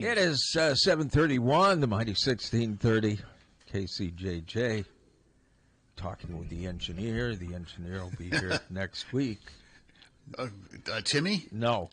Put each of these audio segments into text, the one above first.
It is 7:31, the mighty 1630, KCJJ. Talking with the engineer. The engineer will be here next week. Timmy? No.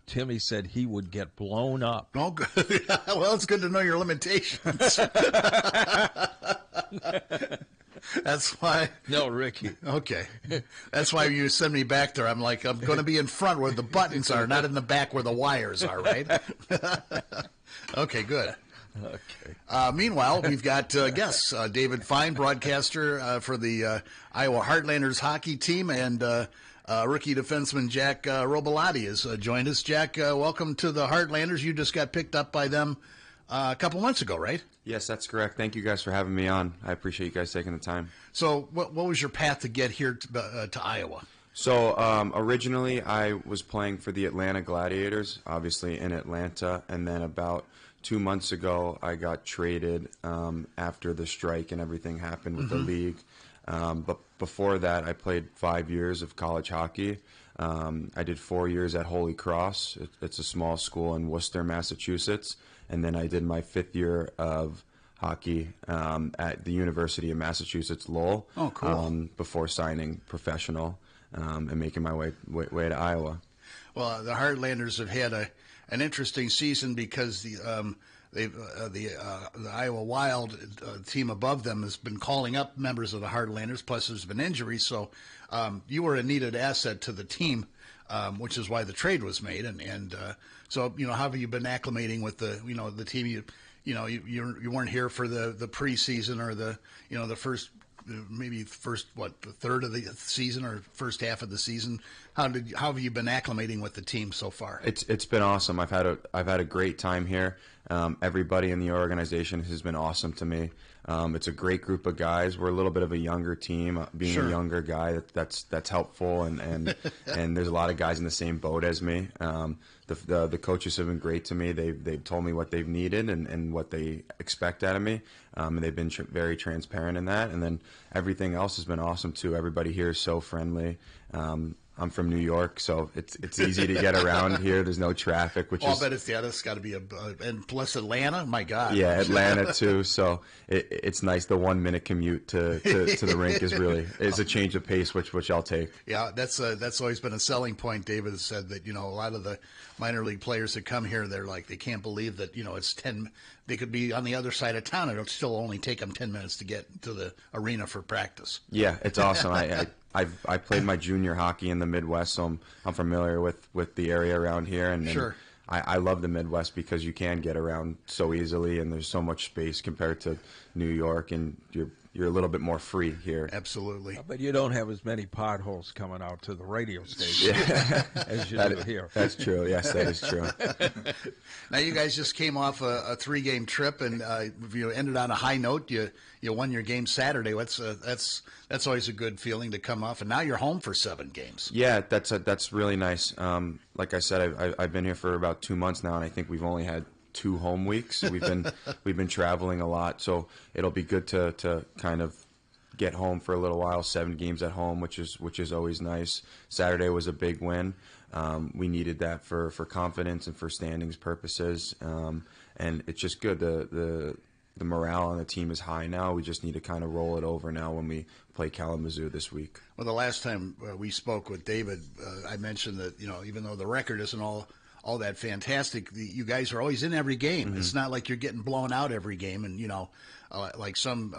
Timmy said he would get blown up. Oh, good. Well, it's good to know your limitations. That's why. No, Ricky. Okay. That's why you send me back there. I'm like, I'm going to be in front where the buttons are, not in the back where the wires are, right? Okay, good. Okay. Meanwhile, we've got guests. David Fine, broadcaster for the Iowa Heartlanders hockey team, and rookie defenseman Jack Robilotti has joined us. Jack, welcome to the Heartlanders. You just got picked up by them a couple months ago, right? Yes, that's correct. Thank you guys for having me on. I appreciate you guys taking the time. So what was your path to get here to Iowa? So originally I was playing for the Atlanta Gladiators, obviously in Atlanta, and then about 2 months ago I got traded after the strike and everything happened with the league. But before that I played 5 years of college hockey. I did 4 years at Holy Cross. It's a small school in Worcester, Massachusetts. And then I did my 5th year of hockey at the University of Massachusetts Lowell. Oh, cool. Before signing professional and making my way to Iowa. Well, the Heartlanders have had an interesting season because the Iowa Wild team above them has been calling up members of the Heartlanders. Plus, there's been injuries, so you were a needed asset to the team, which is why the trade was made. And so, how have you been acclimating with the team? You weren't here for the preseason or the first. Maybe the third of the season or first half of the season. How have you been acclimating with the team so far? It's been awesome. I've had a great time here. Everybody in the organization has been awesome to me. It's a great group of guys. We're a little bit of a younger team. Being Sure. a younger guy, that's helpful, and there's a lot of guys in the same boat as me. The coaches have been great to me. They've told me what they've needed and what they expect out of me, and they've been very transparent in that. And then everything else has been awesome too. Everybody here is so friendly. I'm from New York, so it's easy to get around here. There's no traffic, which I'll bet it's got to be and plus Atlanta. My God. Yeah, Atlanta too. So it's nice. The 1 minute commute to the rink is a change of pace, which I'll take. Yeah, that's always been a selling point. David has said that a lot of the minor league players that come here, they're like they can't believe that it's 10. They could be on the other side of town, and it'll still only take them 10 minutes to get to the arena for practice. Yeah, it's awesome. I played my junior hockey in the Midwest, so I'm familiar with the area around here, and Sure. I love the Midwest because you can get around so easily, and there's so much space compared to New York, and you're a little bit more free here. Absolutely. But you don't have as many potholes coming out to the radio station as you do here. That's true. Yes, that is true. Now you guys just came off a 3-game trip, and you ended on a high note. You won your game Saturday. That's always a good feeling to come off, and now you're home for 7 games. Yeah, that's really nice. Like I said, I've been here for about 2 months now, and I think we've only had 2 home weeks. We've been traveling a lot, so it'll be good to kind of get home for a little while. 7 games at home, which is always nice. Saturday was a big win. We needed that for confidence and for standings purposes, and it's just good. The morale on the team is high now. We just need to kind of roll it over now when we play Kalamazoo this week. Well, the last time we spoke with David, I mentioned that even though the record isn't all that fantastic, you guys are always in every game. Mm-hmm. It's not like you're getting blown out every game, and like some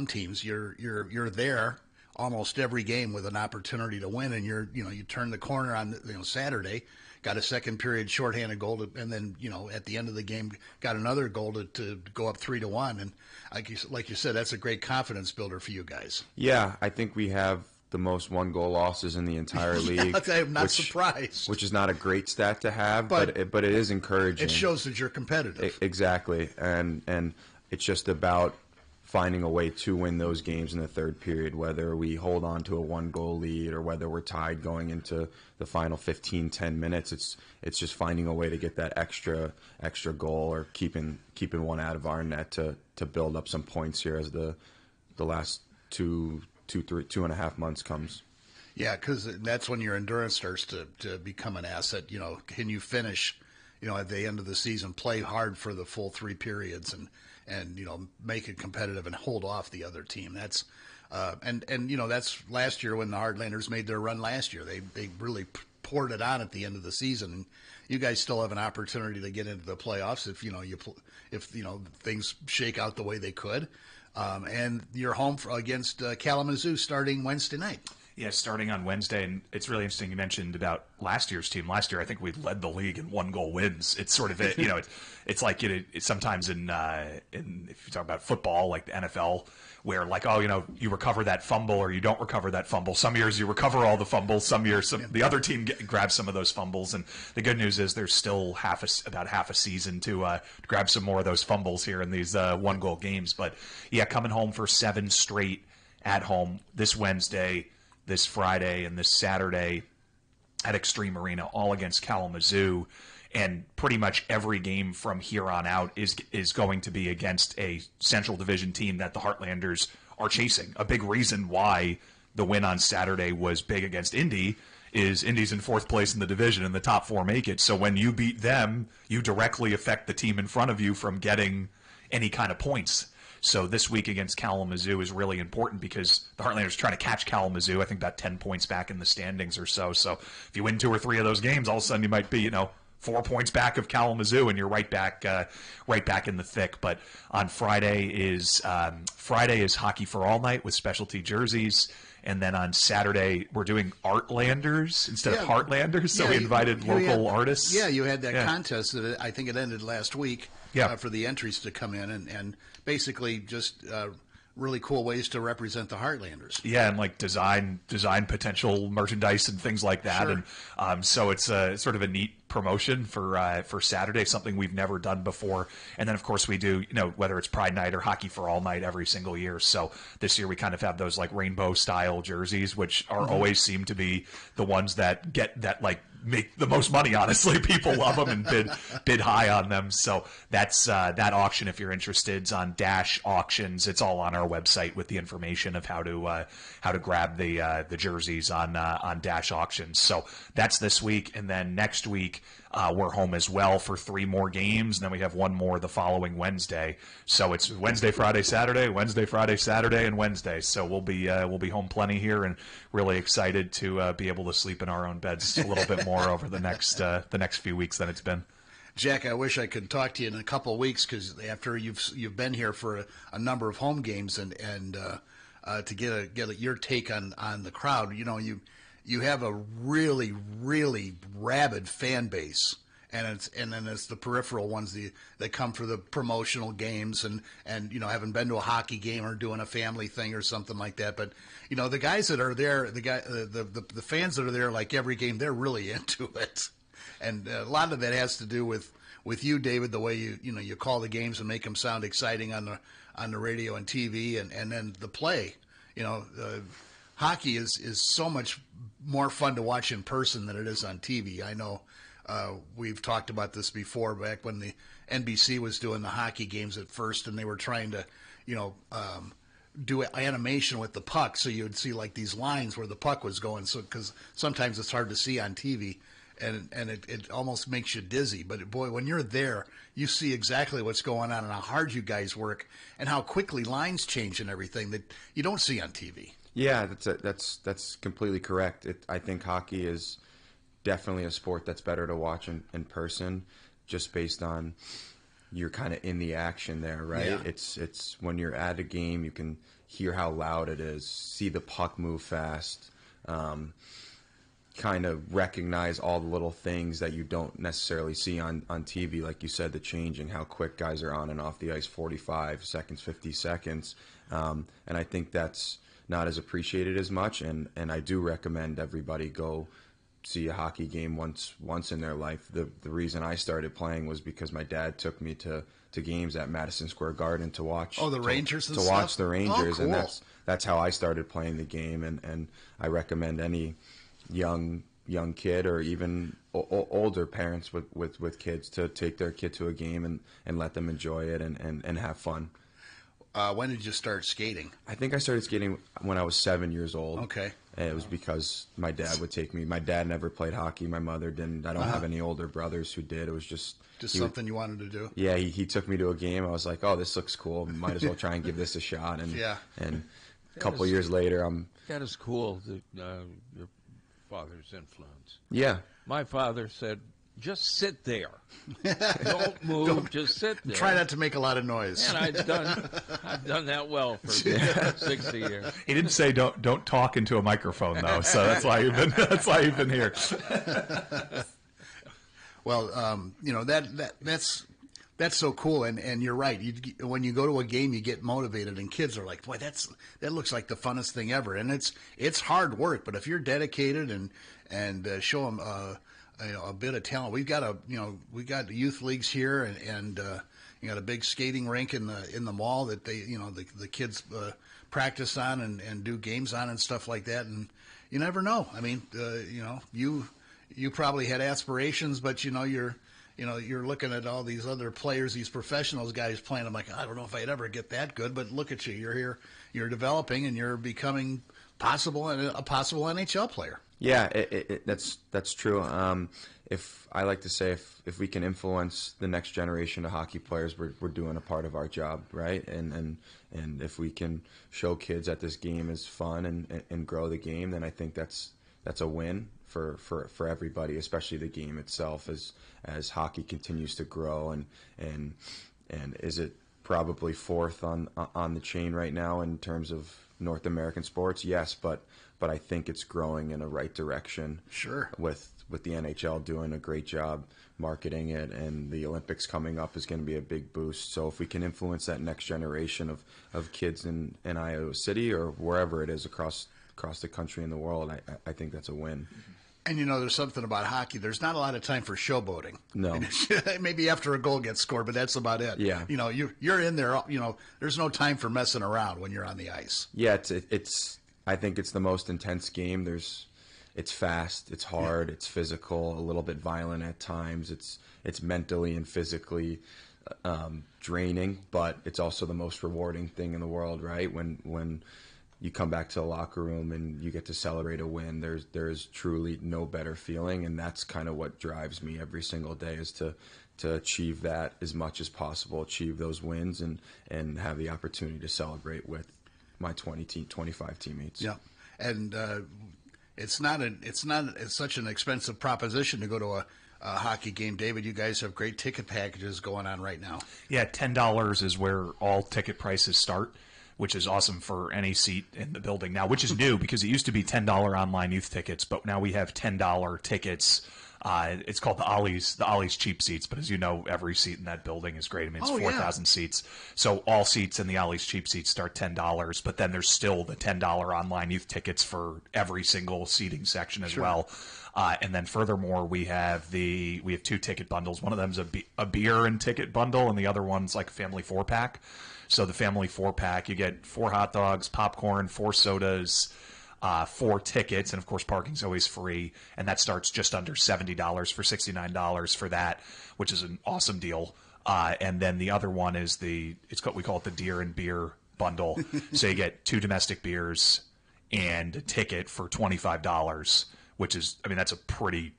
teams, you're there almost every game with an opportunity to win, and you turn the corner on Saturday, got a second period shorthanded goal, and then at the end of the game got another goal to go up 3-1, and like you said, that's a great confidence builder for you guys. Yeah, I think we have the most 1-goal losses in the entire league. I'm not surprised. Which is not a great stat to have, but it is encouraging. It shows that you're competitive. Exactly, and it's just about finding a way to win those games in the third period, whether we hold on to a 1-goal lead or whether we're tied going into the final 15-10 minutes. It's just finding a way to get that extra goal or keeping one out of our net to build up some points here as the last 2.5 months comes. Yeah, because that's when your endurance starts to become an asset. Can you finish at the end of the season, play hard for the full 3 periods and make it competitive and hold off the other team. That's that's last year when the Heartlanders made their run last year. They really poured it on at the end of the season. You guys still have an opportunity to get into the playoffs if things shake out the way they could. And you're home against Kalamazoo starting Wednesday night. Yeah, starting on Wednesday, and it's really interesting you mentioned about last year's team. Last year, I think we led the league in 1-goal wins. It's sort of it's like sometimes in if you talk about football, like the NFL, where like you recover that fumble or you don't recover that fumble. Some years you recover all the fumbles. Some years the other team grabs some of those fumbles. And the good news is there's still about half a season to grab some more of those fumbles here in these 1-goal games. But yeah, coming home for 7 straight at home this Wednesday, this Friday, and this Saturday at Extreme Arena, all against Kalamazoo. And pretty much every game from here on out is going to be against a Central Division team that the Heartlanders are chasing. A big reason why the win on Saturday was big against Indy is Indy's in 4th place in the division, and the top 4 make it. So when you beat them, you directly affect the team in front of you from getting any kind of points. So this week against Kalamazoo is really important because the Heartlanders are trying to catch Kalamazoo, I think about 10 points back in the standings or so. So if you win 2 or 3 of those games, all of a sudden you might be, 4 points back of Kalamazoo, and you're right back in the thick. But on Friday is Hockey for All Night with specialty jerseys. And then on Saturday, we're doing Artlanders instead of Heartlanders. So we invited local artists. Yeah, you had that contest that I think it ended last week for the entries to come in and basically just really cool ways to represent the Heartlanders. Yeah, and like design potential merchandise and things like that. Sure. And so it's sort of a neat promotion for Saturday, something we've never done before. And then, of course, we do, whether it's Pride Night or Hockey for All Night every single year. So this year we kind of have those like rainbow-style jerseys, which are always seem to be the ones that make the most money, honestly. People love them and bid high on them. So that's that auction, if you're interested, is on Dash Auctions. It's all on our website with the information of how to grab the jerseys on Dash Auctions. So that's this week, and then next week we're home as well for 3 more games, and then we have 1 more the following Wednesday. So it's Wednesday, Friday, Saturday, Wednesday, Friday, Saturday, and Wednesday. So we'll be home plenty here, and really excited to be able to sleep in our own beds a little bit more over the next few weeks than it's been. Jack, I wish I could talk to you in a couple of weeks because after you've been here for a number of home games and to get your take on the crowd, you have a really, really rabid fan base, and then it's the peripheral ones that come for the promotional games and haven't been to a hockey game or doing a family thing or something like that. But the guys that are there, the fans that are there, like every game, they're really into it, and a lot of that has to do with you, David, the way you call the games and make them sound exciting on the radio and TV, and then the play. Hockey is so much more fun to watch in person than it is on TV. I know we've talked about this before, back when the NBC was doing the hockey games at first, and they were trying to, do animation with the puck, so you would see like these lines where the puck was going. So because sometimes it's hard to see on TV, and it almost makes you dizzy. But boy, when you're there, you see exactly what's going on and how hard you guys work and how quickly lines change and everything that you don't see on TV. Yeah, that's completely correct. I think hockey is definitely a sport that's better to watch in person, just based on you're kind of in the action there, right? Yeah. It's when you're at a game, you can hear how loud it is, see the puck move fast, kind of recognize all the little things that you don't necessarily see on TV. Like you said, the changing, how quick guys are on and off the ice, 45 seconds, 50 seconds. And I think that's not as appreciated as much, and I do recommend everybody go see a hockey game once in their life. The reason I started playing was because my dad took me to games at Madison Square Garden to watch. Oh, the Rangers and to stuff? watch the Rangers, oh, cool. And that's how I started playing the game, and I recommend any young kid or even older parents with kids to take their kid to a game and let them enjoy it and have fun. When did you start skating? I think I started skating when I was 7 years old. Okay. And it was because my dad would take me. My dad never played hockey. My mother didn't. I don't have any older brothers who did. It was just something you wanted to do. Yeah, he took me to a game. I was like, oh, this looks cool. Might as well try and give this a shot. And Yeah. And a couple of years later, That is cool, your father's influence. Yeah. My father said, just sit there. Don't move, just sit there. Try not to make a lot of noise. And I've done that well for 60 years. He didn't say don't talk into a microphone though, so that's why you've been here. Well, that's so cool, and you're right. When you go to a game, you get motivated, and kids are like, "Boy, that looks like the funnest thing ever." And it's hard work, but if you're dedicated and show them a bit of talent, we got youth leagues here, and you got a big skating rink in the mall that the kids practice on and do games on and stuff like that. And you never know. I mean, you probably had aspirations, but you're looking at all these other players, these professionals guys playing. I'm like, I don't know if I'd ever get that good, but look at you. You're here, you're developing, and you're becoming a possible NHL player. Yeah, that's true. If I like to say, if we can influence the next generation of hockey players, we're doing a part of our job, right? And if we can show kids that this game is fun and grow the game, then I think that's a win for everybody, especially the game itself, as hockey continues to grow and is it probably fourth on the chain right now in terms of North American sports? Yes, but I think it's growing in a right direction. Sure. With the NHL doing a great job marketing it, and the Olympics coming up is going to be a big boost. So if we can influence that next generation of kids in Iowa City or wherever it is across the country and the world, I think that's a win. And there's something about hockey. There's not a lot of time for showboating. No. Maybe after a goal gets scored, but that's about it. Yeah. You're in there. There's no time for messing around when you're on the ice. Yeah, it's. I think it's the most intense game. It's fast, it's hard, it's physical, a little bit violent at times. It's mentally and physically draining, but it's also the most rewarding thing in the world, right? When you come back to the locker room and you get to celebrate a win, there's truly no better feeling, and that's kind of what drives me every single day, is to achieve that as much as possible, achieve those wins, and have the opportunity to celebrate with my 25 teammates. Yeah, and it's not such an expensive proposition to go to a hockey game. David, you guys have great ticket packages going on right now. Yeah, $10 is where all ticket prices start, which is awesome for any seat in the building now, which is new because it used to be $10 online youth tickets, but now we have $10 tickets. It's called the Ollie's cheap seats, but as you know, every seat in that building is great. I mean, it's 4,000 seats. So all seats in the Ollie's cheap seats start $10, but then there's still the $10 online youth tickets for every single seating section as well. And then furthermore, we have two ticket bundles. One of them's a beer and ticket bundle, and the other one's like a family 4-pack. So the family 4-pack, you get 4 hot dogs, popcorn, 4 sodas, 4 tickets, and of course parking's always free, and that starts just under $70 for $69 for that, which is an awesome deal. And then the other one is we call it the Deer and Beer bundle. So you get 2 domestic beers and a ticket for $25, which is, I mean, that's a pretty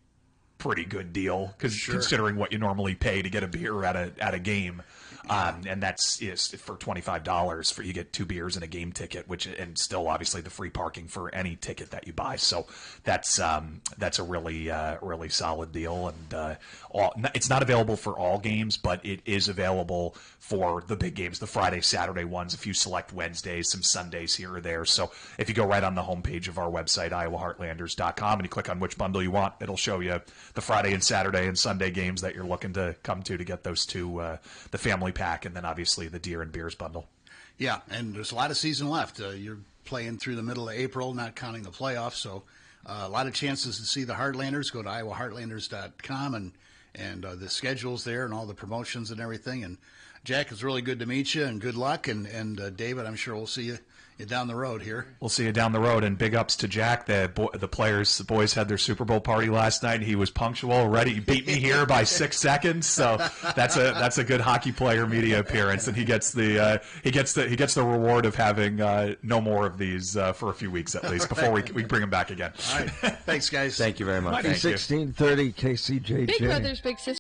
good deal considering what you normally pay to get a beer at a game. And that's for $25 for you get 2 beers and a game ticket, and still obviously the free parking for any ticket that you buy. So that's a really solid deal, and it's not available for all games, but it is available for the big games, the Friday, Saturday ones, a few select Wednesdays, some Sundays here or there. So if you go right on the homepage of our website, iowaheartlanders.com, and you click on which bundle you want, it'll show you the Friday and Saturday and Sunday games that you're looking to come to get those two, the family pack, and then obviously the Deer and Beers bundle. Yeah, and there's a lot of season left. You're playing through the middle of April, not counting the playoffs, so a lot of chances to see the Heartlanders. Go to iowaheartlanders.com, and the schedule's there and all the promotions and everything. And Jack, it's really good to meet you, and good luck. And David, I'm sure we'll see you down the road here. We'll see you down the road, and big ups to Jack. The boys had their Super Bowl party last night. He was punctual, ready. He beat me here by 6 seconds, so that's a good hockey player media appearance, and he gets the reward of having no more of these for a few weeks at least before we bring him back again. All right, thanks guys. Thank you very much. Thank you. 1630 KCJJ. Big Brothers Big Sisters.